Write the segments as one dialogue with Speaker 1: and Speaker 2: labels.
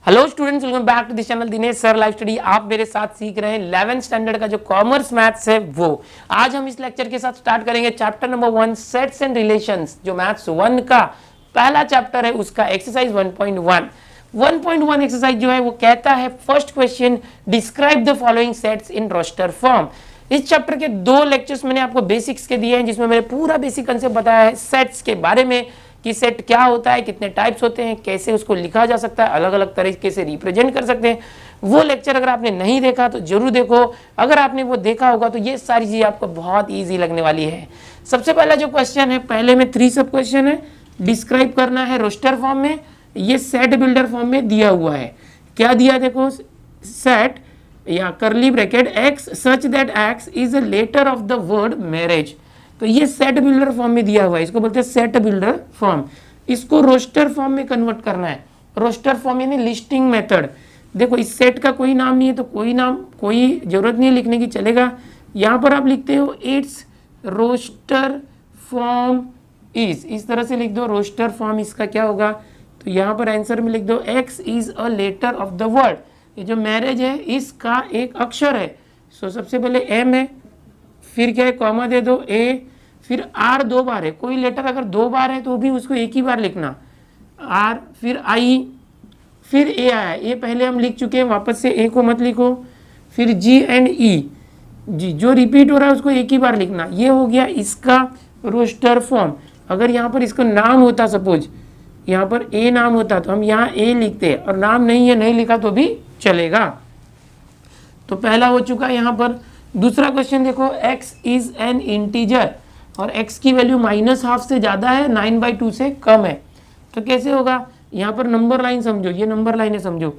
Speaker 1: Hello students, welcome back to this channel Dinesh sir live study. आप मेरे साथ सीख रहे हैं 11th स्टैंडर्ड का जो कॉमर्स मैथ्स है वो। आज हम इस लेक्चर के साथ स्टार्ट करेंगे chapter number 1 sets and relations, जो मैथ्स 1 का पहला चैप्टर है, उसका एक्सरसाइज 1.1। 1.1 एक्सरसाइज जो है वो कहता है first question, describe the following sets in roster form. इस चैप्टर के 2 लेक्चर्स मैंने आपको बेसिक्स के दिए हैं, जिसमें मैंने पूरा बेसिक कंसेप्ट बताया है सेट्स के बारे में कि सेट क्या होता है, कितने टाइप्स होते हैं, कैसे उसको लिखा जा सकता है, अलग अलग तरीके से रिप्रेजेंट कर सकते हैं। वो लेक्चर अगर आपने नहीं देखा तो जरूर देखो, अगर आपने वो देखा होगा तो ये सारी चीज़ें आपको बहुत ईजी लगने वाली है। सबसे पहला जो क्वेश्चन है, पहले में 3 सब क्वेश्चन है, डिस्क्राइब करना है रोस्टर फॉर्म में। ये सेट बिल्डर फॉर्म में दिया हुआ है। क्या दिया, देखो, सेट या curly bracket x such that x is a letter of the word marriage. तो ये सेट बिल्डर फॉर्म में दिया हुआ है, इसको बोलते हैं सेट बिल्डर फॉर्म। इसको रोस्टर फॉर्म में कन्वर्ट करना है। रोस्टर फॉर्म यानी लिस्टिंग मेथड। देखो, इस सेट का कोई नाम नहीं है तो कोई नाम, कोई जरूरत नहीं है लिखने की, चलेगा। यहाँ पर आप लिखते हो इट्स रोस्टर फॉर्म इज, इस तरह से लिख दो। रोस्टर फॉर्म इसका क्या होगा, तो यहाँ पर आंसर में लिख दो x is a letter of the word. ये जो मैरिज है इसका एक अक्षर है। सो सबसे पहले एम है, फिर क्या है, कॉमा दे दो, ए, फिर आर 2 बार है। कोई लेटर अगर 2 बार है तो भी उसको एक ही बार लिखना, आर, फिर आई, फिर ए आया। ए पहले हम लिख चुके हैं, वापस से ए को मत लिखो। फिर जी एंड ई, जी जो रिपीट हो रहा है उसको एक ही बार लिखना। ये हो गया इसका रोस्टर फॉर्म। अगर यहाँ पर इसका नाम होता, सपोज यहाँ पर ए नाम होता तो हम यहाँ ए लिखते, और नाम नहीं है, नहीं लिखा तो भी चलेगा। तो पहला हो चुका यहाँ पर। दूसरा क्वेश्चन देखो, x इज एन इंटीजर और x की वैल्यू -½ से ज़्यादा है, 9/2 से कम है। तो कैसे होगा, यहाँ पर नंबर लाइन समझो, ये नंबर लाइन है, समझो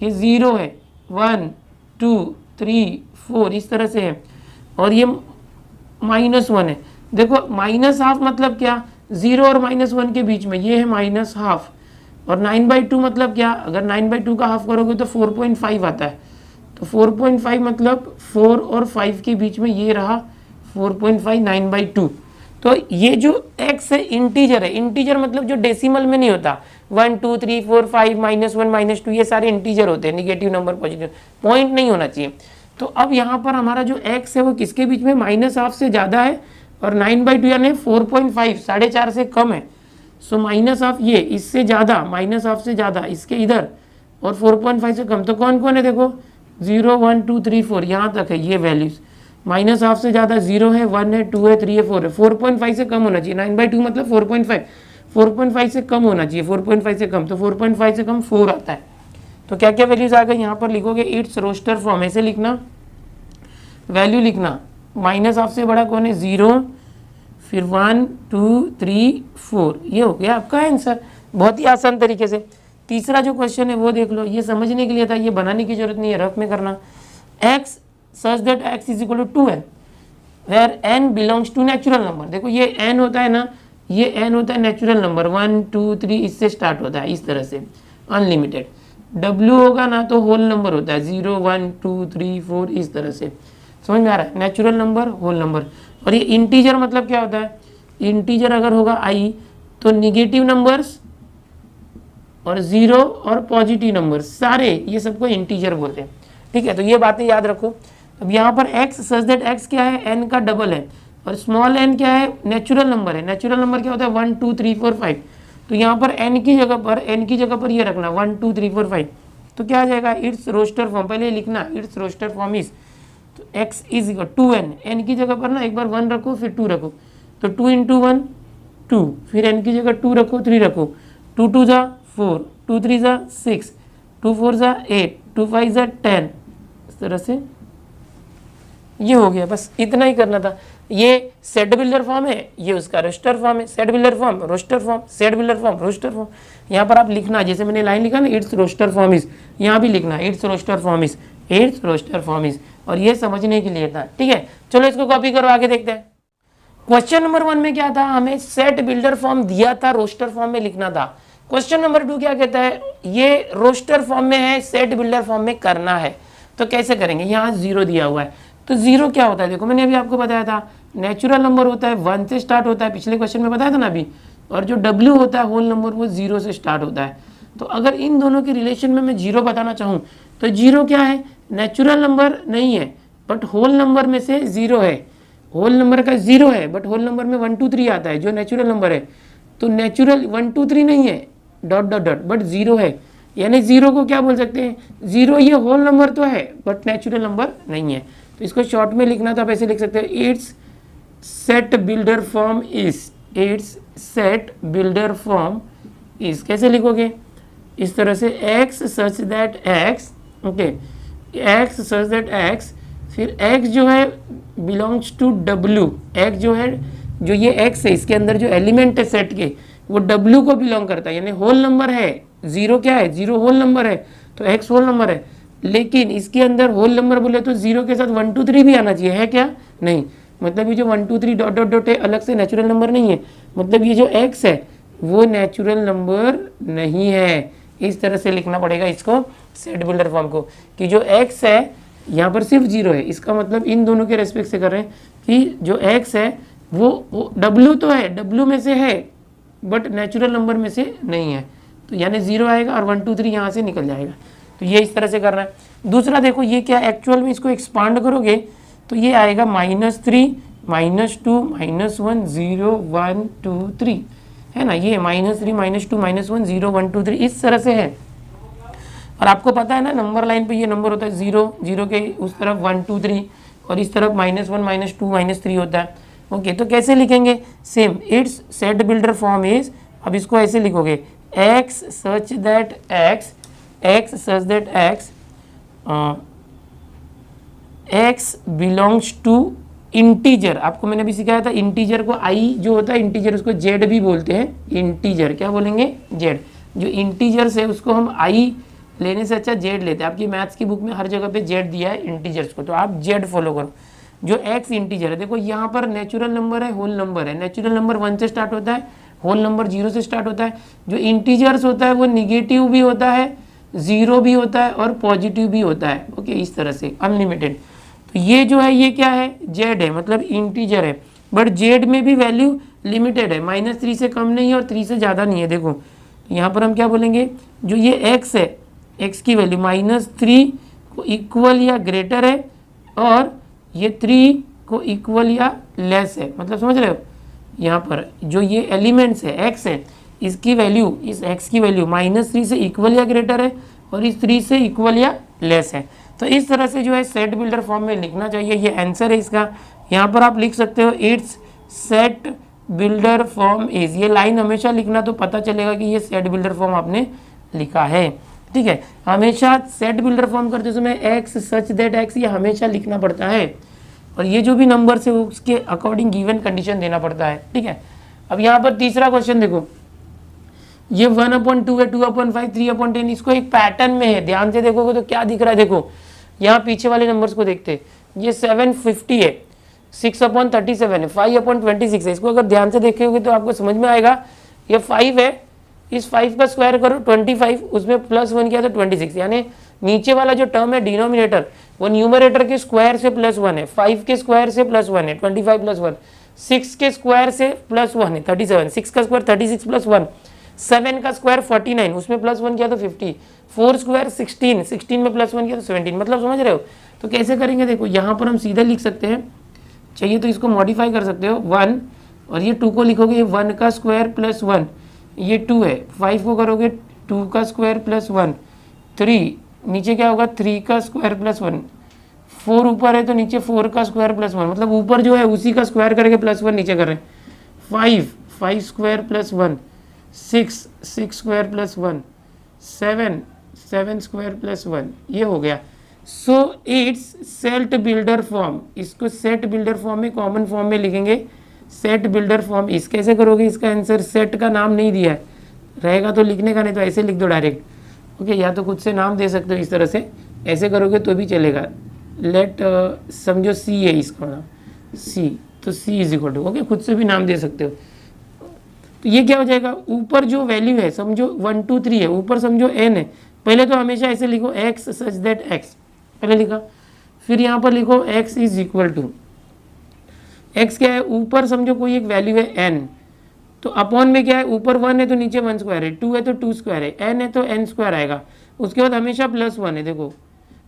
Speaker 1: ये 0 है, 1 2 3 4 इस तरह से है, और ये -1 है। देखो ½ मतलब क्या, 0 और -1 के बीच में, ये है ½ और 9/2 मतलब क्या, अगर 9/2 का हाफ करोगे तो 4.5 आता है। तो 4.5 मतलब 4 और 5 के बीच में ये रहा 4.5, 9/2। तो ये जो x है इंटीजर है। इंटीजर मतलब जो डेसिमल में नहीं होता, 1 2 3 4 5 -1 -2 ये सारे इंटीजर होते हैं, निगेटिव नंबर पॉजिटिव, पॉइंट नहीं होना चाहिए। तो अब यहाँ पर हमारा जो x है वो किसके बीच में, ½ से ज़्यादा है, और 9/2 यानी 4.5, 4.5 से कम है। सो ½ ये, इससे ज़्यादा, ½ से ज़्यादा इसके इधर, और 4.5 से कम। तो कौन कौन है, देखो 0 1 2 3 4 यहाँ तक है ये वैल्यूज। ½ से ज़्यादा 0 है, 1 है, 2 है, 3 है, 4 है। 4.5 से कम होना चाहिए, 9/2 मतलब 4.5, 4.5 से कम होना चाहिए, 4.5 से कम। तो 4.5 से कम 4 आता है। तो क्या क्या वैल्यूज आ गए, यहाँ पर लिखोगे इट्स रोस्टर फॉर्म, ऐसे लिखना, वैल्यू लिखना। ½ से बड़ा कौन है, 0, फिर 1 2 3 4, ये हो गया आपका आंसर, बहुत ही आसान तरीके से। तीसरा जो क्वेश्चन है वो देख लो, ये समझने के लिए था, ये बनाने की जरूरत नहीं है, रफ में करना। x such that x is equal to 2n where n belongs to natural number. देखो ये n होता है ना, ये n होता है नेचुरल नंबर, 1 2 3 इससे स्टार्ट होता है, इस तरह से अनलिमिटेड। w होगा ना तो होल नंबर होता है, 0 1 2 3 4 इस तरह से। समझ में आ रहा है, नेचुरल नंबर, होल नंबर। और ये इंटीजर मतलब क्या होता है, इंटीजर अगर होगा i तो निगेटिव नंबर्स और 0 और पॉजिटिव नंबर, सारे ये सबको इंटीजर बोलते हैं। ठीक है, तो ये बातें याद रखो। अब यहाँ पर x सच दैट x क्या है, n का डबल है, और स्मॉल n क्या है, नेचुरल नंबर है। नेचुरल नंबर क्या होता है, 1 2 3 4 5। तो यहाँ पर n की जगह पर ये रखना 1 2 3 4 5। तो क्या आ जाएगा, इट्स रोस्टर फॉर्म, पहले लिखना इट्स रोस्टर फॉर्म इज, तो x is equal 2n, n की जगह पर ना एक बार 1 रखो फिर 2 रखो, तो 2 × 1 2, फिर n की जगह 2 रखो 3 रखो, 2 2 जा 4, 2 3 जा 6, 2 4 जा 8, 2 5 जा 10, इस तरह से ये हो गया। बस इतना ही करना था। ये सेट बिल्डर फॉर्म है, ये उसका रोस्टर फॉर्म है। Set builder form, roster form, set builder form, roster form. यहाँ पर आप लिखना, जैसे मैंने लाइन लिखा ना, इट्स रोस्टर फॉर्म इज, यहाँ भी लिखना it's roster form is, it's roster form is, और ये समझने के लिए था। ठीक है, चलो इसको कॉपी करो, आगे देखते हैं। क्वेश्चन नंबर 1 में क्या था, हमें सेट बिल्डर फॉर्म दिया था, रोस्टर फॉर्म में लिखना था। क्वेश्चन नंबर 2 क्या कहता है, ये रोस्टर फॉर्म में है, सेट बिल्डर फॉर्म में करना है। तो कैसे करेंगे, यहाँ 0 दिया हुआ है, तो 0 क्या होता है, देखो मैंने अभी आपको बताया था, नेचुरल नंबर होता है, 1 से स्टार्ट होता है, पिछले क्वेश्चन में बताया था ना अभी। और जो w होता है होल नंबर, वो 0 से स्टार्ट होता है। तो अगर इन दोनों के रिलेशन में मैं जीरो बताना चाहूँ तो जीरो क्या है, नेचुरल नंबर नहीं है बट होल नंबर में से जीरो है, होल नंबर का जीरो है बट होल नंबर में 1 2 3 आता है जो नेचुरल नंबर है, तो नेचुरल 1 2 3 नहीं है dot dot dot but zero है, यानी जीरो को क्या बोल सकते हैं, जीरो ये होल नंबर तो है बट नेचुरल नंबर नहीं है। तो इसको शॉर्ट में लिखना तो आप ऐसे लिख सकते हैं, it's set builder form is, it's set builder form is. कैसे लिखोगे, इस तरह से x such that x, okay, x such that x, फिर x जो है बिलोंग्स टू w, x जो है, जो ये x है इसके अंदर जो एलिमेंट है सेट के वो w को बिलोंग करता है, यानी होल नंबर है, जीरो क्या है, जीरो होल नंबर है तो x होल नंबर है, लेकिन इसके अंदर होल नंबर बोले तो जीरो के साथ 1 2 3 भी आना चाहिए, है क्या, नहीं, मतलब ये जो 1 2 3 डॉट डॉट डॉट है अलग से नेचुरल नंबर नहीं है, मतलब ये जो x है वो नेचुरल नंबर नहीं है। इस तरह से लिखना पड़ेगा इसको सेट बिल्डर फॉर्म को, कि जो x है यहाँ पर सिर्फ जीरो है, इसका मतलब इन दोनों के रेस्पेक्ट से कर रहे हैं कि जो x है वो w तो है, w में से है बट नेचुरल नंबर में से नहीं है, तो यानी जीरो आएगा और 1 2 3 यहाँ से निकल जाएगा। तो ये इस तरह से करना है। दूसरा देखो ये क्या, एक्चुअल में इसको एक्सपांड करोगे तो ये आएगा -3 -2 -1 0 1 2 3, है ना, ये -3 -2 -1 0 1 2 3 इस तरह से है। और आपको पता है ना नंबर लाइन पे ये नंबर होता है 0 0 के उस तरफ 1 2 3 और इस तरफ -1 -2 -3 होता है। ओके, तो कैसे लिखेंगे, same, it's set builder form is, अब इसको ऐसे लिखोगे x such that x, x such that x, x belongs to integer, आपको मैंने भी सिखाया था इंटीजर को i जो होता है इंटीजर उसको z भी बोलते हैं, इंटीजर क्या बोलेंगे, z, जो इंटीजर्स है उसको हम i लेने से अच्छा z लेते हैं, आपकी मैथ्स की बुक में हर जगह पे z दिया है इंटीजर्स को, तो आप z फॉलो करो। जो x इंटीजर है, देखो यहाँ पर नेचुरल नंबर है, होल नंबर है, नेचुरल नंबर 1 से स्टार्ट होता है, होल नंबर 0 से स्टार्ट होता है, जो इंटीजर्स होता है वो निगेटिव भी होता है, जीरो भी होता है और पॉजिटिव भी होता है। ओके, इस तरह से अनलिमिटेड। तो ये जो है ये क्या है, जेड है, मतलब इंटीजर है, बट जेड में भी वैल्यू लिमिटेड है, -3 से कम नहीं है और 3 से ज़्यादा नहीं है। देखो यहाँ पर हम क्या बोलेंगे, जो ये एक्स है, एक्स की वैल्यू -3 को इक्वल या ग्रेटर है और ये 3 को इक्वल या लेस है, मतलब समझ रहे हो, यहाँ पर जो ये एलिमेंट्स है एक्स है, इसकी वैल्यू, इस एक्स की वैल्यू -3 से इक्वल या ग्रेटर है और इस 3 से इक्वल या लेस है। तो इस तरह से जो है सेट बिल्डर फॉर्म में लिखना चाहिए, ये आंसर है इसका। यहाँ पर आप लिख सकते हो it's set builder form is, ये लाइन हमेशा लिखना तो पता चलेगा कि ये सेट बिल्डर फॉर्म आपने लिखा है, ठीक है। हमेशा सेट बिल्डर फॉर्म करते समय एक्स सच दैट एक्स ये हमेशा लिखना पड़ता है, और ये जो भी नंबर है उसके अकॉर्डिंग गिवन कंडीशन देना पड़ता है, ठीक है। अब यहाँ पर तीसरा क्वेश्चन देखो, ये 1/2 है, 2/5, 3/10, इसको एक पैटर्न में है, ध्यान से देखोगे तो क्या दिख रहा है, देखो यहाँ पीछे वाले नंबर्स को देखते हैं, ये 750 है, 6/37 है, 5/26 है। इसको अगर ध्यान से देखेंगे तो आपको समझ में आएगा, ये 5 है, इस 5 का स्क्वायर करो 25, उसमें +1 किया तो 26, यानी नीचे वाला जो टर्म है डिनोमिनेटर वो न्यूमरेटर के स्क्वायर से +1 है, 5 के स्क्वायर से +1 है 25 + 1, 6 के स्क्वायर से +1 है 37, 6 का स्क्वायर 36 + 1, 7 का स्क्वायर 49, उसमें +1 किया तो 50, 4 स्क्वायर 16, 16 में +1 किया तो 17, मतलब समझ रहे हो। तो कैसे करेंगे, देखो यहाँ पर हम सीधे लिख सकते हैं, चाहिए तो इसको मॉडिफाई कर सकते हो, 1 और ये 2 को लिखोगे 1 का स्क्वायर +1, ये 2 है, 5 को करोगे 2 का स्क्वायर +1, 3 नीचे क्या होगा 3 का स्क्वायर +1, 4 ऊपर है तो नीचे 4 का स्क्वायर +1, मतलब ऊपर जो है उसी का स्क्वायर करके +1 नीचे कर रहे हैं, 5 स्क्वायर +1, 6 स्क्वायर +1, 7 स्क्वायर +1, ये हो गया। So it's set builder form, इसको सेट बिल्डर फॉर्म में कॉमन फॉर्म में लिखेंगे, सेट बिल्डर फॉर्म इस, कैसे करोगे, इसका आंसर सेट का नाम नहीं दिया है, रहेगा तो लिखने का, नहीं तो ऐसे लिख दो डायरेक्ट, ओके, या तो खुद से नाम दे सकते हो इस तरह से, ऐसे करोगे तो भी चलेगा। लेट समझो सी है इसका नाम, सी, तो सी इज इक्वल टू, ओके, खुद से भी नाम दे सकते हो। तो ये क्या हो जाएगा, ऊपर जो वैल्यू है समझो 1 2 3 है, ऊपर समझो n है, पहले तो हमेशा ऐसे लिखो x सच दैट x, पहले लिखा, फिर यहाँ पर लिखो x is equal to, x क्या है, ऊपर समझो कोई एक वैल्यू है n, तो अपॉन में क्या है, ऊपर 1 है तो नीचे 1 स्क्वायर है, 2 है तो 2 स्क्वायर है, n है तो n स्क्वायर आएगा, उसके बाद हमेशा +1 है। देखो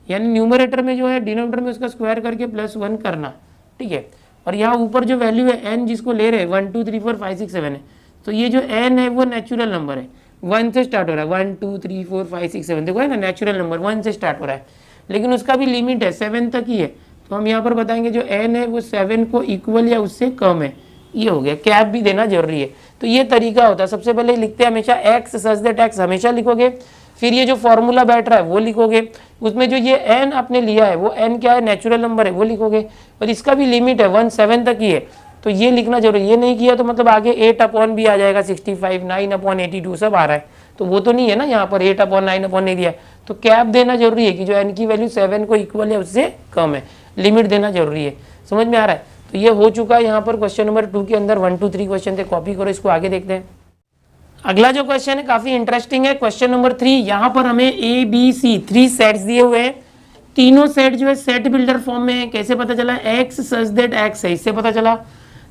Speaker 1: यानी न्यूमरेटर में जो है डिनोमिनेटर में उसका स्क्वायर करके +1 करना, ठीक है। और यहाँ ऊपर जो वैल्यू है n जिसको ले रहे हैं 1 2 3 4 5 6 7 है, तो ये जो n है वो नेचुरल नंबर है, 1 से स्टार्ट हो रहा है, 1 2 3 4 5 6 7, देखो है ना नेचुरल नंबर 1 से स्टार्ट हो रहा है, लेकिन उसका भी लिमिट है 7 तक ही है। तो हम यहाँ पर बताएंगे जो n है वो 7 को इक्वल या उससे कम है, ये हो गया। कैप भी देना जरूरी है। तो ये तरीका होता है, सबसे पहले लिखते हैं हमेशा x सच दैट x हमेशा लिखोगे, फिर ये जो फॉर्मूला बैठ रहा है वो लिखोगे, उसमें जो ये n आपने लिया है वो n क्या है, नेचुरल नंबर है, वो लिखोगे, और इसका भी लिमिट है 1 7 तक ही है, तो ये लिखना जरूरी। ये नहीं किया तो मतलब आगे 8 अपॉन भी आ जाएगा 65, 9 अपॉन 82 सब आ रहा है, तो वो तो नहीं है ना, यहाँ पर 8 अपॉन 9 अपॉन नहीं दिया, तो कैप देना जरूरी है कि जो n की वैल्यू 7 को इक्वल है उससे कम है, लिमिट देना जरूरी है। समझ में आ रहा है? तो ये हो चुका है यहाँ पर क्वेश्चन नंबर 2 के अंदर 1 2 3 क्वेश्चन थे, कॉपी करो इसको, आगे देखते हैं। अगला जो क्वेश्चन है काफी इंटरेस्टिंग है, क्वेश्चन नंबर 3। यहाँ पर हमें ए बी सी 3 सेट्स दिए हुए हैं, तीनों सेट जो है सेट बिल्डर फॉर्म में है। कैसे पता चला, x सच दैट x है, इससे पता चला।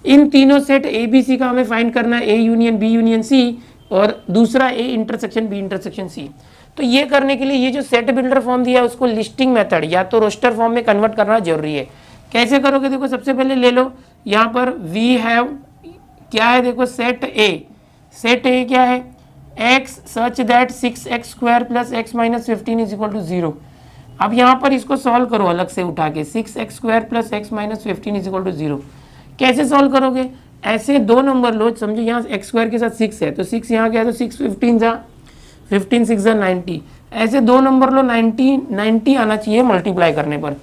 Speaker 1: इन तीनों सेट ए बी सी का हमें फाइंड करना है, A union B union C, और दूसरा A intersection B intersection C. तो ये करने के लिए ये जो सेट बिल्डर फॉर्म दिया है उसको लिस्टिंग मेथड या तो रोस्टर फॉर्म में कन्वर्ट करना जरूरी है। कैसे करोगे, देखो सबसे पहले ले लो यहाँ पर वी हैव क्या है, देखो सेट ए, सेट ए क्या है, x such that 6x square plus x minus 15 is equal to 0। अब यहाँ पर इसको सॉल्व करो अलग से उठा के, 6x square plus x minus 15 is equal to 0। कैसे सॉल्व करोगे, ऐसे दो नंबर लो, समझो यहाँ x स्क्वायर के साथ 6 है तो 6 यहाँ गया तो 6 15 जा 15 6 जा 90, ऐसे दो नंबर लो, 90 आना चाहिए मल्टीप्लाई करने पर,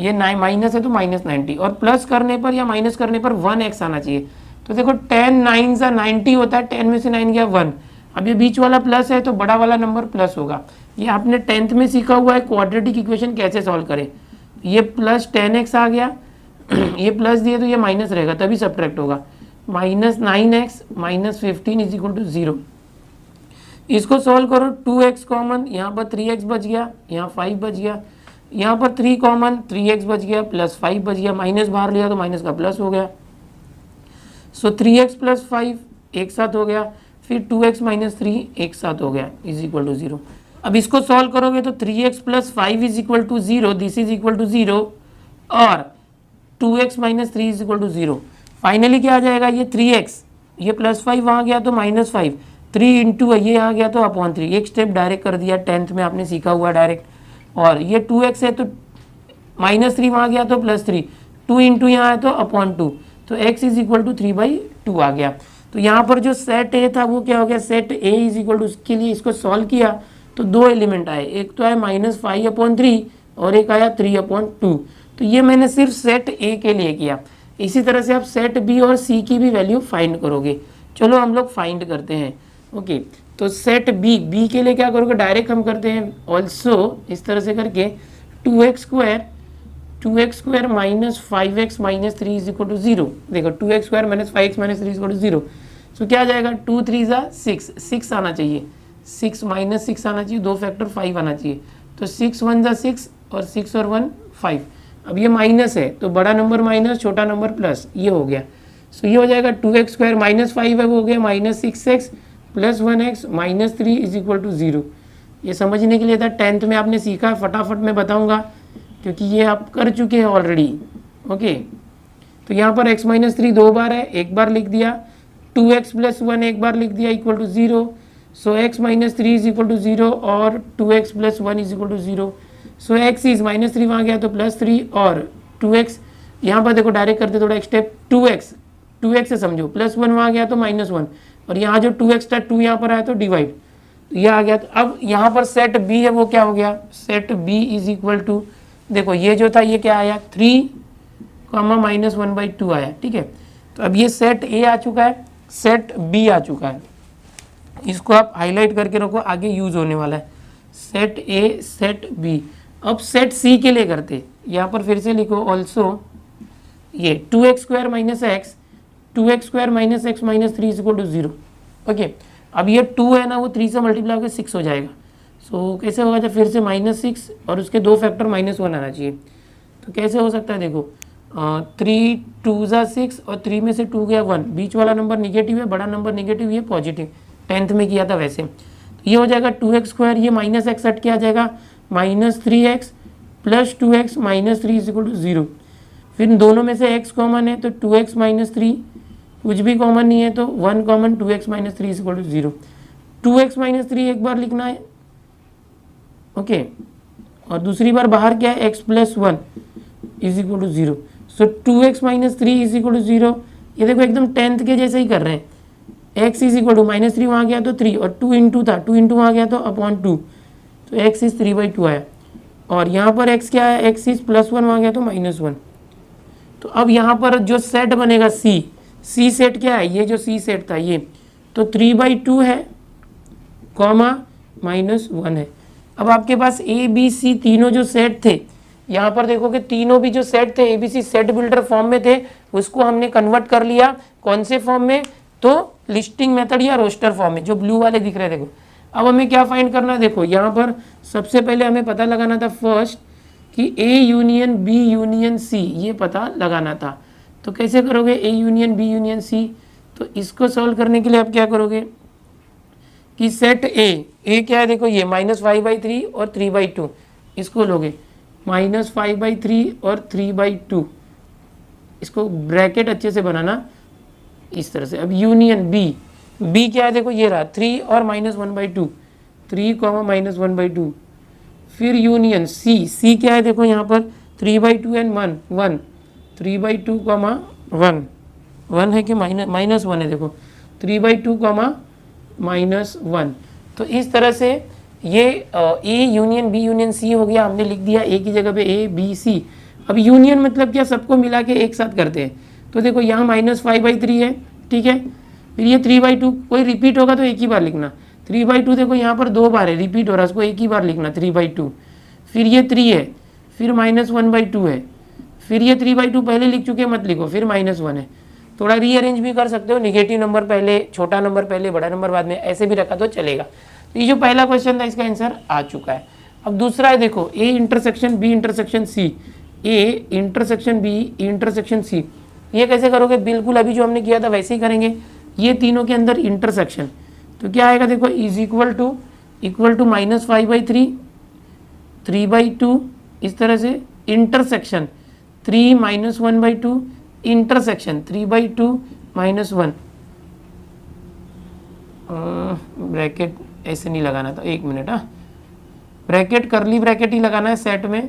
Speaker 1: ये माइनस है तो माइनस 90, और प्लस करने पर या माइनस करने पर 1x आना चाहिए। तो देखो 10 9 सा 90 होता है, 10 में से 9 गया 1, अब ये बीच वाला प्लस है तो बड़ा वाला नंबर प्लस होगा। ये आपने 10th में सीखा हुआ है क्वाड्रेटिक इक्वेशन कैसे सॉल्व करें। ये प्लस 10x आ गया ये प्लस दिए तो ये माइनस रहेगा तभी सब्ट्रैक्ट होगा, minus 9x minus 15 is equal to 0। इसको सॉल्व करो, 2x कॉमन, यहाँ पर 3x बच गया, यहाँ 5 बच गया, यहाँ पर 3 कॉमन, 3x बच गया प्लस 5 बच गया, माइनस बाहर लिया तो माइनस का प्लस हो गया, सो 3x प्लस 5 एक साथ हो गया, फिर 2x माइनस 3 एक साथ हो गया इज इक्वल टू 0। अब इसको सॉल्व करोगे तो 3x plus 5 is equal to 0, this is equal to 0, और 2x minus 3 is equal to 0। Finally क्या आ जाएगा, ये 3x, ये प्लस 5 वहाँ गया तो माइनस 5, 3 इंटू ये आ गया तो अपॉन 3, एक स्टेप डायरेक्ट कर दिया, 10th में आपने सीखा हुआ डायरेक्ट। और ये 2x है तो माइनस 3 वहाँ गया तो प्लस 3, 2 इंटू यहाँ है तो अपॉन 2, तो x इज इक्वल टू 3/2 आ गया। तो यहाँ पर जो सेट ए था वो क्या हो गया, set A is equal to, उसके लिए इसको सॉल्व किया तो दो एलिमेंट आए, एक तो आया -5/3 और एक आया 3/2। तो ये मैंने सिर्फ सेट ए के लिए किया। इसी तरह से आप सेट बी और सी की भी वैल्यू फाइंड करोगे। चलो हम लोग फाइंड करते हैं। ओके, तो सेट बी के लिए क्या करोगे, डायरेक्ट हम करते हैं ऑल्सो इस तरह से करके 2x square minus 5x minus 3 is equal to 0। देखो 2x square minus 5x minus 3 is equal to 0। So क्या आ जाएगा, 2 3 जा 6 आना चाहिए, 6 माइनस 6 आना चाहिए, 2 फैक्टर 5 आना चाहिए, तो 6 1 जा 6 और 6 और 1 5। अब ये माइनस है तो बड़ा नंबर माइनस छोटा नंबर प्लस, ये हो गया। सो ये हो जाएगा 2x स्क्वायर माइनस 5 है वो हो गया minus 6x plus 1x minus 3 is equal to 0। ये समझने के लिए था, 10th में आपने सीखा, फटाफट मैं बताऊंगा क्योंकि ये आप कर चुके हैं ऑलरेडी। ओके, तो यहाँ पर x माइनस 3 2 बार है, एक बार लिख दिया, 2x प्लस 1 एक बार लिख दिया equal to 0। So x minus 3 is equal to 0 और 2x plus 1 is equal to 0। So x is minus 3 वहाँ गया तो प्लस 3 और 2x, यहाँ पर देखो डायरेक्ट करते थोड़ा एक स्टेप, 2x से समझो, प्लस 1 वहाँ गया तो माइनस 1, और यहाँ जो 2x था 2 यहाँ पर आया तो डिवाइड, तो यह आ गया। तो अब यहाँ पर सेट बी है वो क्या हो गया, set B is equal to, देखो ये जो था ये क्या आया 3 माइनस 1/2 आया, ठीक है। तो अब ये सेट ए आ चुका है, सेट बी आ चुका है, इसको आप हाईलाइट करके रखो, आगे यूज होने वाला है। Set A set B. अब सेट सी के लिए करते, यहाँ पर फिर से लिखो ऑल्सो ये 2x square minus x, 2x square minus x minus 3 is equal to 0। Okay, अब ये 2 है ना वो 3 से मल्टीप्लाई होकर 6 हो जाएगा। सो कैसे होगा, जब फिर से -6 और उसके 2 फैक्टर -1 आना चाहिए। तो कैसे हो सकता है, देखो 3 2 ज़ा 6 और 3 में से 2 गया 1, बीच वाला नंबर निगेटिव है, बड़ा नंबर निगेटिव, ये पॉजिटिव, 10th में किया था वैसे। तो ये हो जाएगा 2x², ये माइनस एक्स हट के आ जाएगा -3x plus 2x minus 3 is equal to 0। फिर दोनों में से x कॉमन है तो 2x माइनस 3, कुछ भी कॉमन नहीं है तो 1 common, 2x minus 3 is equal to 0। 2x minus 3 एक बार लिखना है, ओके, और दूसरी बार बाहर क्या है, x plus 1 is equal to 0। So 2x minus 3 is equal to 0। ये देखो एकदम 10th के जैसे ही कर रहे हैं। x इज इक्वल टू -3 वहाँ गया तो 3 और 2 इंटू था, 2 इंटू वहाँ गया तो अपॉन 2, तो x इज 3/2 आया। और यहाँ पर x क्या है, x इज +1 वहाँ गया तो -1। तो अब यहाँ पर जो सेट बनेगा C सेट क्या है, ये जो C सेट था ये, तो 3/2 है कॉमा -1 है। अब आपके पास A B C तीनों जो सेट थे, यहाँ पर देखो कि तीनों भी जो सेट थे ABC सेट बिल्डर फॉर्म में थे, उसको हमने कन्वर्ट कर लिया कौन से फॉर्म में, तो लिस्टिंग मेथड या रोस्टर फॉर्म में, जो ब्लू वाले दिख रहे देखो। अब हमें क्या फाइंड करना है, देखो यहाँ पर सबसे पहले हमें पता लगाना था फर्स्ट कि A union B union C, ये पता लगाना था। तो कैसे करोगे A union B union C, तो इसको सॉल्व करने के लिए आप क्या करोगे कि सेट A क्या है, देखो ये -5/3 और 3/2, इसको लोगे -5/3 और 3/2, इसको ब्रैकेट अच्छे से बनाना इस तरह से। अब यूनियन B क्या है, देखो ये रहा 3 और -1/2, 3, -1/2। फिर यूनियन C क्या है, देखो यहाँ पर 3/2 एंड 1, 3/2, 1 है कि -1 है, देखो 3/2, -1। तो इस तरह से ये A union B union C हो गया, हमने लिख दिया A की जगह पे A B C। अब यूनियन मतलब क्या, सबको मिला के एक साथ करते हैं। तो देखो यहाँ -5/3 है, ठीक है, फिर ये 3/2, कोई रिपीट होगा तो एक ही बार लिखना। 3/2 देखो यहाँ पर 2 बार है, रिपीट हो रहा है, उसको एक ही बार लिखना 3/2। फिर ये 3 है, फिर -1/2 है, फिर ये 3/2 पहले लिख चुके मत लिखो, फिर -1 है। थोड़ा रीअरेंज भी कर सकते हो, निगेटिव नंबर पहले, छोटा नंबर पहले, बड़ा नंबर बाद में, ऐसे भी रखा तो चलेगा। तो ये जो पहला क्वेश्चन था इसका आंसर आ चुका है। अब दूसरा है, देखो A intersection B intersection C, A intersection B intersection C, ये कैसे करोगे, बिल्कुल अभी जो हमने किया था वैसे ही करेंगे। ये तीनों के अंदर इंटरसेक्शन, तो क्या आएगा, देखो इज इक्वल टू -5/3, 3/2, इस तरह से इंटरसेक्शन 3 -1/2, इंटरसेक्शन 3/2 -1। ब्रैकेट ऐसे नहीं लगाना था, 1 मिनट, ब्रैकेट करली ब्रैकेट ही लगाना है सेट में,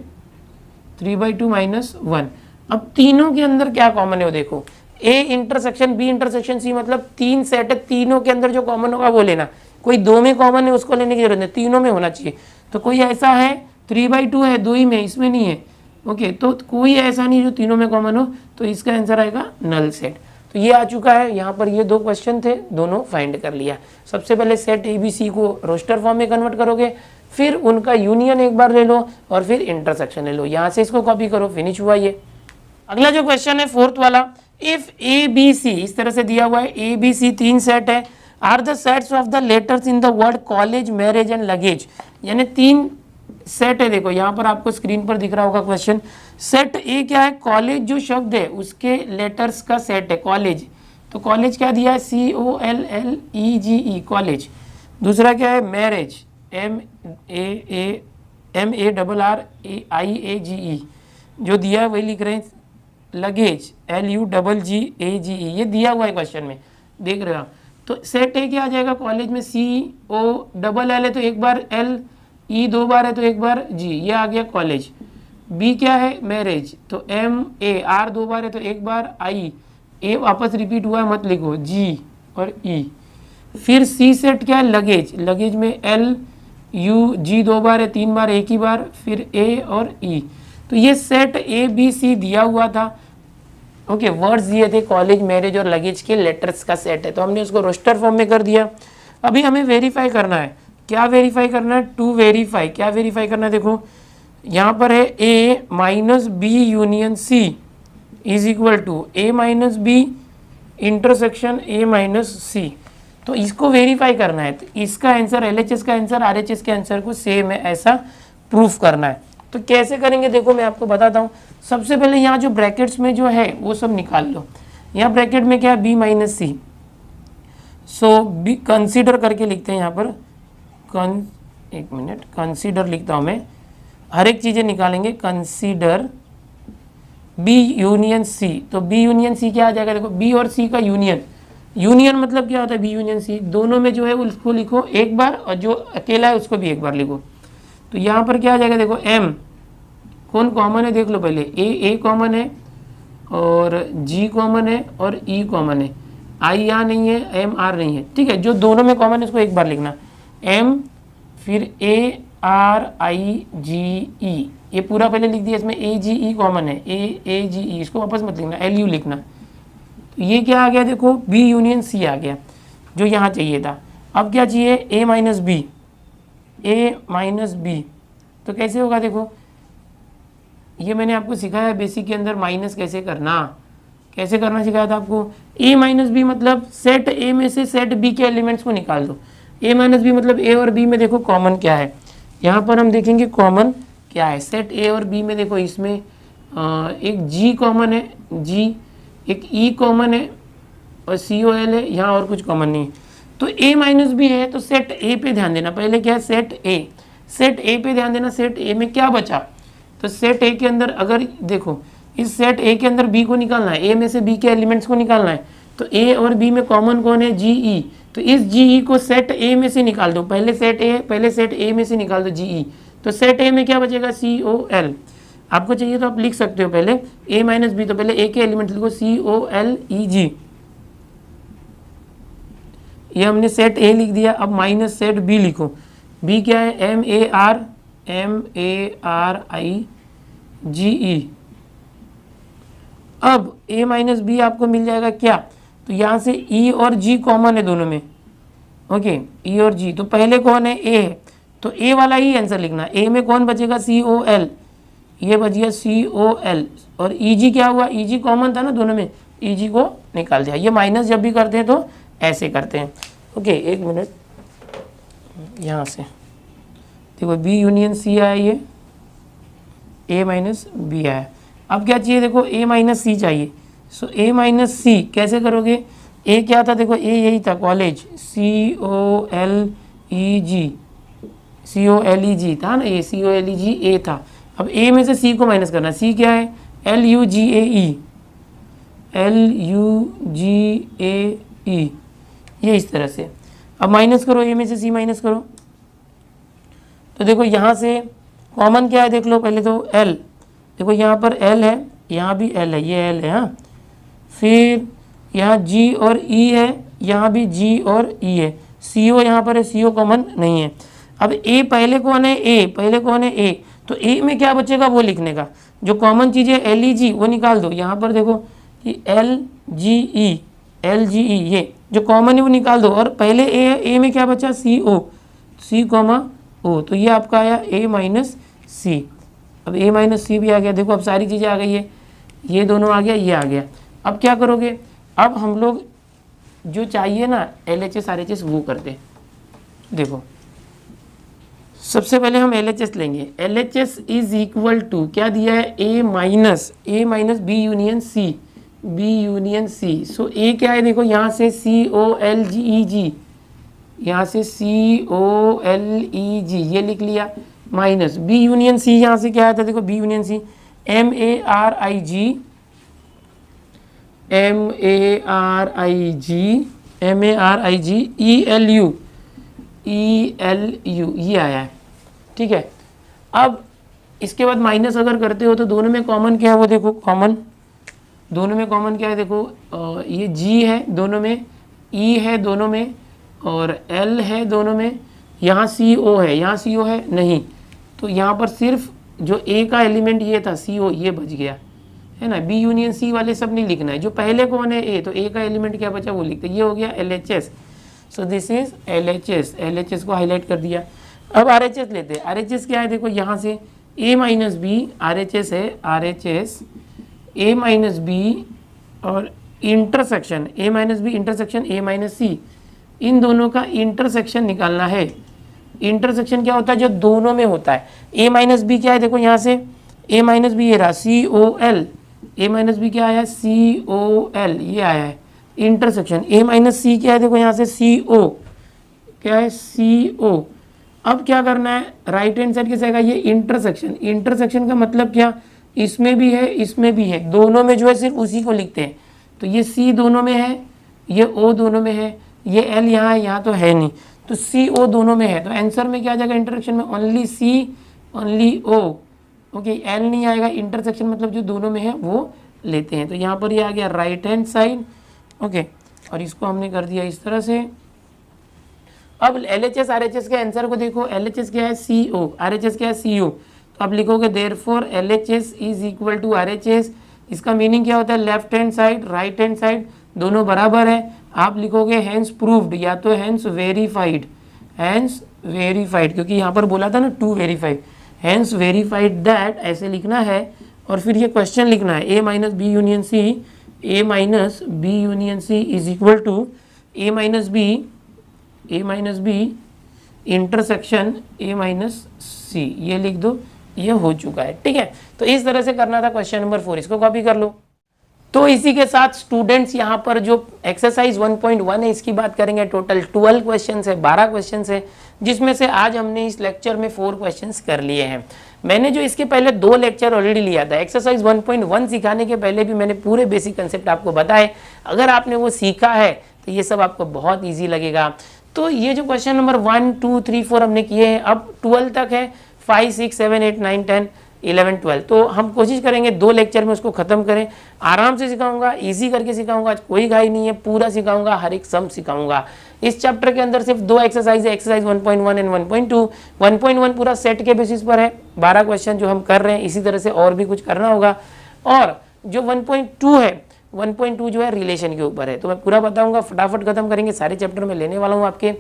Speaker 1: 3/2 -1। अब तीनों के अंदर क्या कॉमन है वो देखो, A intersection B intersection C, मतलब 3 सेट है, तीनों के अंदर जो कॉमन होगा वो लेना, कोई 2 में कॉमन है उसको लेने की जरूरत नहीं, तीनों में होना चाहिए। तो कोई ऐसा है 3/2 है 2 ही में, इसमें नहीं है, ओके, तो कोई ऐसा नहीं जो तीनों में कॉमन हो, तो इसका आंसर आएगा नल सेट। तो ये आ चुका है, यहाँ पर ये 2 क्वेश्चन थे, दोनों फाइंड कर लिया। सबसे पहले सेट ABC को रोस्टर फॉर्म में कन्वर्ट करोगे, फिर उनका यूनियन एक बार ले लो और फिर इंटरसेक्शन ले लो, यहाँ से इसको कॉपी करो, फिनिश हुआ ये। अगला जो क्वेश्चन है 4th वाला, इफ ABC इस तरह से दिया हुआ है, ABC 3 सेट है, are the sets of the letters in the word college, marriage and luggage, यानी 3 सेट है। देखो यहाँ पर आपको स्क्रीन पर दिख रहा होगा क्वेश्चन। सेट ए क्या है, कॉलेज जो शब्द है उसके लेटर्स का सेट है कॉलेज, तो कॉलेज क्या दिया है, COLLEGE कॉलेज। दूसरा क्या है, मैरिज, MARRIAGE जो दिया है वही लिख रहे हैं। लगेज, LUGGAGE, ये दिया हुआ है क्वेश्चन में, देख रहे हो आप। तो सेट ए क्या आ जाएगा, कॉलेज में COLL है तो एक बार L, E 2 बार है तो एक बार G, ये आ गया कॉलेज। B क्या है, मैरिज, तो MAR 2 बार है तो एक बार I, A वापस रिपीट हुआ है मत लिखो, G और E। फिर C सेट क्या है, लगेज, लगेज में LUG 2 बार है, 3 बार एक ही बार, फिर A और E। तो ये सेट ABC दिया हुआ था, ओके, वर्ड्स दिए थे कॉलेज, मैरिज और लगेज के लेटर्स का सेट है, तो हमने उसको रोस्टर फॉर्म में कर दिया। अभी हमें वेरीफाई करना है, क्या वेरीफाई करना है, टू वेरीफाई, क्या वेरीफाई करना है, देखो यहाँ पर है A - B union C is equal to A - B intersection A - C। तो इसको वेरीफाई करना है, तो इसका आंसर LHS का आंसर RHS के आंसर को सेम है ऐसा प्रूफ करना है। तो कैसे करेंगे देखो मैं आपको बताता हूँ। सबसे पहले यहाँ जो ब्रैकेट्स में जो है वो सब निकाल लो। यहाँ ब्रैकेट में क्या है, B minus C, so B consider करके लिखते हैं यहाँ पर, एक मिनट, कंसीडर लिखता हूँ मैं, हर एक चीज़ें निकालेंगे, कंसीडर बी यूनियन सी। तो बी यूनियन सी क्या आ जाएगा, देखो बी और सी का यूनियन, यूनियन मतलब क्या होता है, बी यूनियन सी, दोनों में जो है उसको लिखो एक बार और जो अकेला है उसको भी एक बार लिखो। तो यहाँ पर क्या आ जाएगा, देखो एम कौन कॉमन है, देख लो पहले, ए कॉमन है और जी कॉमन है और ई कॉमन है, आई यहाँ नहीं है, एम आर नहीं है, ठीक है। जो दोनों में कॉमन है उसको एक बार लिखना, एम फिर ए आर आई जी ई, ये पूरा पहले लिख दिया, इसमें ए जी ई कॉमन है, ए जी ई, इसको वापस मत लिखना, एल यू लिखना। तो ये क्या आ गया, देखो बी यूनियन सी आ गया जो यहाँ चाहिए था। अब क्या चाहिए, ए माइनस बी, ए माइनस बी, तो कैसे होगा, देखो ये मैंने आपको सिखाया बेसिक के अंदर माइनस कैसे करना सिखाया था आपको। ए माइनस बी मतलब सेट ए में से सेट बी के एलिमेंट्स को निकाल दो। ए माइनस बी मतलब ए और बी में देखो कॉमन क्या है, यहाँ पर हम देखेंगे कॉमन क्या है। सेट ए और बी में देखो इसमें एक जी कॉमन है, जी, एक ई कॉमन है और सी ओ एल है, यहाँ और कुछ कॉमन नहीं है। तो ए माइनस बी है तो सेट ए पे ध्यान देना, पहले क्या है सेट ए पे ध्यान देना। सेट ए में क्या बचा, तो सेट ए के अंदर अगर देखो इस सेट ए के अंदर बी को निकालना है, ए में से बी के एलिमेंट्स को निकालना है, तो ए और बी में कॉमन कौन है, जी ई। तो इस जी ई को सेट ए में से निकाल दो, पहले सेट ए में से निकाल दो जी ई। तो सेट ए में क्या बचेगा, सी ओ एल। आपको चाहिए तो आप लिख सकते हो पहले ए माइनस बी, तो पहले ए के एलिमेंट लिखो सी ओ एल ई जी, ये हमने सेट ए लिख दिया। अब माइनस सेट बी लिखो, बी क्या है, एम ए आर आई जी ई। अब a माइनस बी आपको मिल जाएगा क्या, तो यहाँ से e और g कॉमन है दोनों में, ओके, e और g। तो पहले कौन है, a है, तो a वाला ही आंसर लिखना। a में कौन बचेगा, सी ओ एल, ये बच गया सी ओ एल, और ई जी क्या हुआ, ई जी कॉमन था ना दोनों में, ई जी को निकाल दिया। ये माइनस जब भी करते हैं तो ऐसे करते हैं, ओके। एक मिनट, यहाँ से देखो बी यूनियन सी आया, ये ए माइनस बी आया। अब क्या चाहिए, देखो ए माइनस सी चाहिए। सो ए माइनस सी कैसे करोगे, ए क्या था, देखो ए यही था कॉलेज, सी ओ एल ई जी था ना, ये सी ओ एल ई जी ए था। अब ए में से सी को माइनस करना, सी क्या है, एल यू जी ए ई, ये इस तरह से। अब माइनस करो, ए में से सी माइनस करो, तो देखो यहाँ से कॉमन क्या है, देख लो पहले तो एल, देखो यहाँ पर एल है, यहाँ भी एल है, ये एल है, हाँ। फिर यहाँ जी और ई है, यहाँ भी जी और ई है, सी ओ यहाँ पर है, सी ओ कॉमन नहीं है। अब ए पहले कौन है, ए, तो ए में क्या बचेगा वो लिखने का, जो कॉमन चीज़ है एल ई जी वो निकाल दो। यहाँ पर देखो कि एल जी ई, ये जो कॉमन है वो निकाल दो, और पहले ए है, ए में क्या बचा, सी ओ, सी कॉमा ओ, तो ये आपका आया ए माइनस सी। अब ए माइनस सी भी आ गया, देखो अब सारी चीज़ें आ गई है, ये दोनों आ गया, ये आ गया। अब क्या करोगे, अब हम लोग जो चाहिए ना LHS RHS वो करते हैं। देखो सबसे पहले हम LHS लेंगे, LHS इज इक्वल टू क्या दिया है, ए माइनस बी यूनियन सी, सो ए क्या है, देखो यहाँ से COLGEG, यहाँ से COLEG ये लिख लिया, माइनस बी यूनियन सी, यहाँ से क्या आया था, देखो B union C, MARIG ELU ये आया है, ठीक है। अब इसके बाद माइनस अगर करते हो तो दोनों में कॉमन क्या है वो देखो, दोनों में कॉमन क्या है, देखो ये G है दोनों में, E है दोनों में, और L है दोनों में, यहाँ CO है, यहाँ CO है नहीं, तो यहाँ पर सिर्फ जो A का एलिमेंट ये था CO, ये बच गया है ना। बी यूनियन सी वाले सब नहीं लिखना है, जो पहले कौन है A, तो A का एलिमेंट क्या बचा वो लिखते, ये हो गया LHS। So this is LHS को हाईलाइट कर दिया। अब RHS लेते हैं, RHS क्या है, देखो यहाँ से A माइनस बी, RHS है, RHS A माइनस बी और intersection A minus B intersection A minus C, इन दोनों का इंटरसेक्शन निकालना है। इंटरसेक्शन क्या होता है, जो दोनों में होता है। A माइनस बी क्या है, देखो यहाँ से ए माइनस बी ये रहा COL, ए माइनस बी क्या आया COL ये आया है इंटरसेक्शन, ए माइनस सी क्या है देखो यहाँ से CO क्या है CO। अब क्या करना है राइट हैंड साइड कैसे आएगा ये इंटरसेक्शन, इंटरसेक्शन का मतलब क्या इसमें भी है इसमें भी है, दोनों में जो है सिर्फ उसी को लिखते हैं। तो ये C दोनों में है, ये O दोनों में है, ये L यहाँ है यहाँ तो है नहीं, तो CO दोनों में है, तो आंसर में क्या आ जाएगा इंटरसेक्शन में only C only O। Okay L नहीं आएगा, इंटरसेक्शन मतलब जो दोनों में है वो लेते हैं। तो यहाँ पर ये आ गया राइट हैंड साइड। ओके और इसको हमने कर दिया इस तरह से। अब LHS RHS के आंसर को देखो, LHS क्या है CO, RHS क्या है CO, तो आप लिखोगे therefore LHS is equal to RHS। इसका मीनिंग क्या होता है left hand side right hand side दोनों बराबर है। आप लिखोगे हैंस प्रूव्ड या तो हैंस वेरीफाइड, हैंस वेरीफाइड क्योंकि यहाँ पर बोला था ना to verified, hence verified that ऐसे लिखना है। और फिर ये क्वेश्चन लिखना है A minus B union C, A minus B union C is equal to A minus B intersection A minus C, ये लिख दो, ये हो चुका है। ठीक है, तो इस तरह से करना था क्वेश्चन नंबर 4, इसको कॉपी कर लो। तो इसी के साथ स्टूडेंट्स यहाँ पर जो एक्सरसाइज 1.1 है इसकी बात करेंगे। टोटल 12 क्वेश्चन है, 12 क्वेश्चन है, जिसमें से आज हमने इस लेक्चर में 4 क्वेश्चन कर लिए हैं। मैंने जो इसके पहले 2 लेक्चर ऑलरेडी लिया था, एक्सरसाइज 1.1 सिखाने के पहले भी मैंने पूरे बेसिक कंसेप्ट आपको बताए। अगर आपने वो सीखा है तो ये सब आपको बहुत ईजी लगेगा। तो ये जो क्वेश्चन नंबर 1, 2, 3, 4 हमने किए हैं, अब 12 तक है, 5, 6, 7, 8, 9, 10, 11, 12। तो हम कोशिश करेंगे 2 लेक्चर में उसको खत्म करें। आराम से सिखाऊंगा, इजी करके सिखाऊंगा, आज कोई घाई नहीं है, पूरा सिखाऊंगा, हर एक सम सिखाऊंगा। इस चैप्टर के अंदर सिर्फ 2 एक्सरसाइज है, एक्सरसाइज 1.1 एंड 1.2। 1.1 पूरा सेट के बेसिस पर है, 12 क्वेश्चन जो हम कर रहे हैं, इसी तरह से और भी कुछ करना होगा। और जो 1.2 है, 1.2 जो है रिलेशन के ऊपर है, तो मैं पूरा बताऊंगा, फटाफट खत्म करेंगे, सारे चैप्टर में लेने वाला हूँ। आपके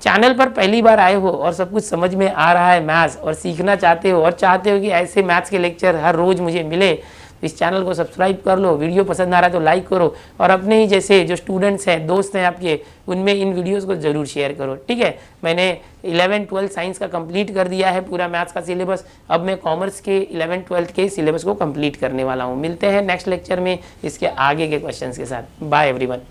Speaker 1: चैनल पर पहली बार आए हो और सब कुछ समझ में आ रहा है मैथ्स और सीखना चाहते हो और चाहते हो कि ऐसे मैथ्स के लेक्चर हर रोज़ मुझे मिले, तो इस चैनल को सब्सक्राइब कर लो। वीडियो पसंद आ रहा है तो लाइक करो और अपने ही जैसे जो स्टूडेंट्स हैं, दोस्त हैं आपके, उनमें इन वीडियोस को ज़रूर शेयर करो। ठीक है, मैंने 11, 12 साइंस का कंप्लीट कर दिया है पूरा मैथ्स का सिलेबस। अब मैं कॉमर्स के 11, 12 के सिलेबस को कंप्लीट करने वाला हूँ। मिलते हैं नेक्स्ट लेक्चर में इसके आगे के क्वेश्चन के साथ। Bye everyone.